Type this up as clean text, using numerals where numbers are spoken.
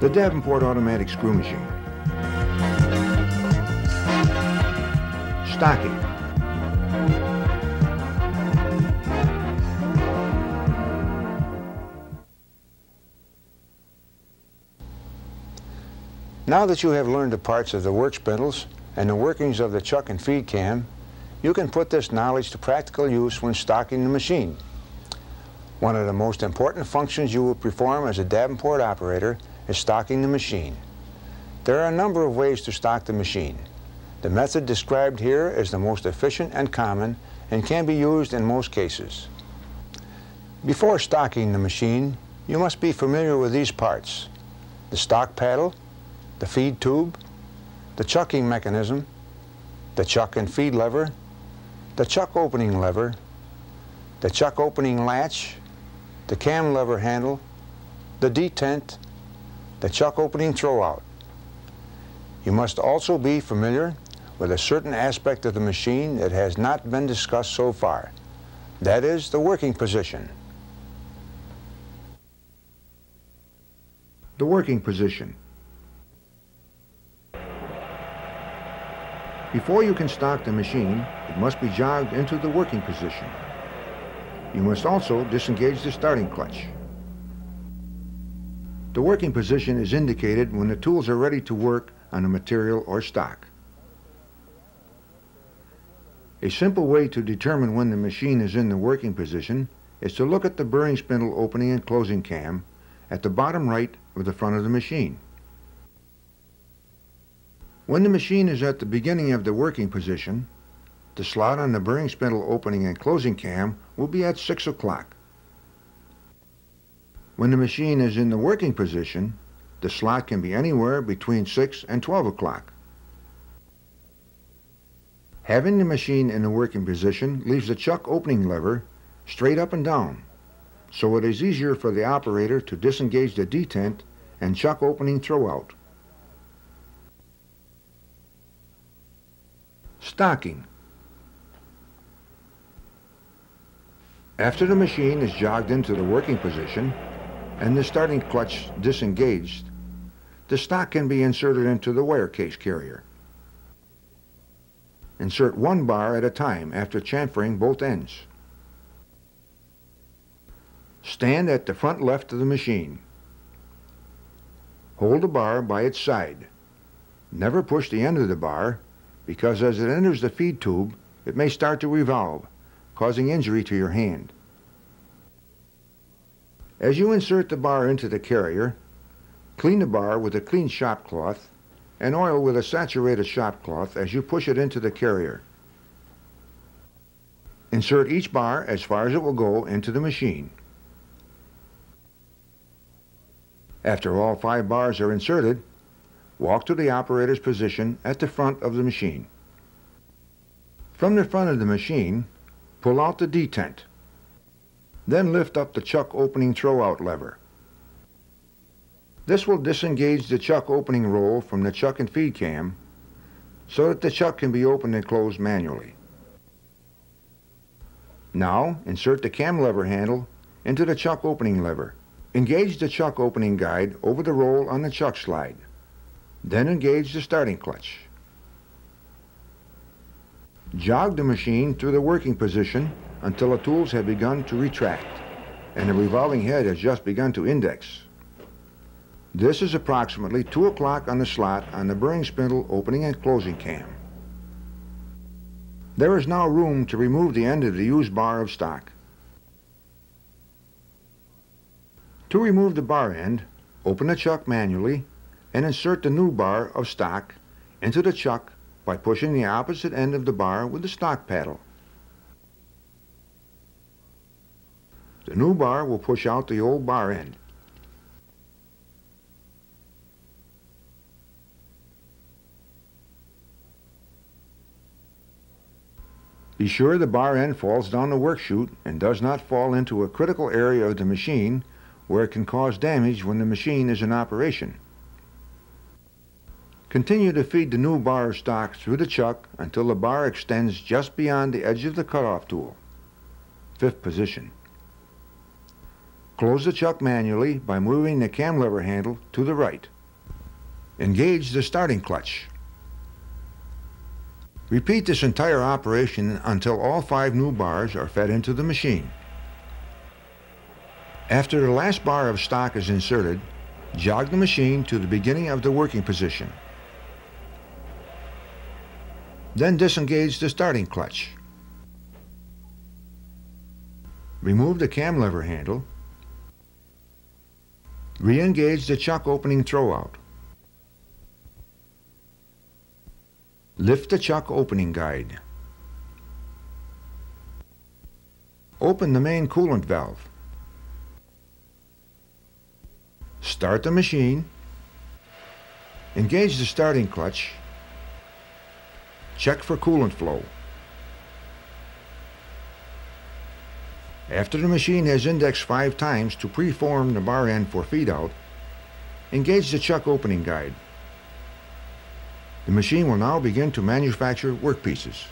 The Davenport Automatic Screw Machine. Stocking. Now that you have learned the parts of the work spindles and the workings of the chuck and feed cam, you can put this knowledge to practical use when stocking the machine. One of the most important functions you will perform as a Davenport operator is stocking the machine. There are a number of ways to stock the machine. The method described here is the most efficient and common and can be used in most cases. Before stocking the machine, you must be familiar with these parts: the stock paddle, the feed tube, the chucking mechanism, the chuck and feed lever, the chuck opening lever, the chuck opening latch, the cam lever handle, the detent, the chuck opening throwout. You must also be familiar with a certain aspect of the machine that has not been discussed so far. That is the working position. The working position. Before you can stock the machine, it must be jogged into the working position. You must also disengage the starting clutch. The working position is indicated when the tools are ready to work on the material or stock. A simple way to determine when the machine is in the working position is to look at the bearing spindle opening and closing cam at the bottom right of the front of the machine. When the machine is at the beginning of the working position, the slot on the bearing spindle opening and closing cam will be at 6 o'clock. When the machine is in the working position, the slot can be anywhere between 6 and 12 o'clock. Having the machine in the working position leaves the chuck opening lever straight up and down, so it is easier for the operator to disengage the detent and chuck opening throwout. Stocking. After the machine is jogged into the working position and the starting clutch disengaged, the stock can be inserted into the wire case carrier. Insert one bar at a time after chamfering both ends. Stand at the front left of the machine. Hold the bar by its side. Never push the end of the bar, because as it enters the feed tube, it may start to revolve, causing injury to your hand. As you insert the bar into the carrier, clean the bar with a clean shop cloth and oil with a saturated shop cloth as you push it into the carrier. Insert each bar as far as it will go into the machine. After all 5 bars are inserted, walk to the operator's position at the front of the machine. From the front of the machine, pull out the detent. Then lift up the chuck opening throwout lever. This will disengage the chuck opening roll from the chuck and feed cam so that the chuck can be opened and closed manually. Now insert the cam lever handle into the chuck opening lever. Engage the chuck opening guide over the roll on the chuck slide. Then engage the starting clutch. Jog the machine through the working position until the tools have begun to retract and the revolving head has just begun to index. This is approximately 2 o'clock on the slot on the bearing spindle opening and closing cam. There is now room to remove the end of the used bar of stock. To remove the bar end, open the chuck manually and insert the new bar of stock into the chuck by pushing the opposite end of the bar with the stock paddle. The new bar will push out the old bar end. Be sure the bar end falls down the work chute and does not fall into a critical area of the machine where it can cause damage when the machine is in operation. Continue to feed the new bar of stock through the chuck until the bar extends just beyond the edge of the cutoff tool. 5th position. Close the chuck manually by moving the cam lever handle to the right. Engage the starting clutch. Repeat this entire operation until all 5 new bars are fed into the machine. After the last bar of stock is inserted, jog the machine to the beginning of the working position. Then disengage the starting clutch. Remove the cam lever handle. Re-engage the chuck opening throwout. Lift the chuck opening guide. Open the main coolant valve. Start the machine. Engage the starting clutch. Check for coolant flow. After the machine has indexed 5 times to preform the bar end for feed out, engage the chuck opening guide. The machine will now begin to manufacture workpieces.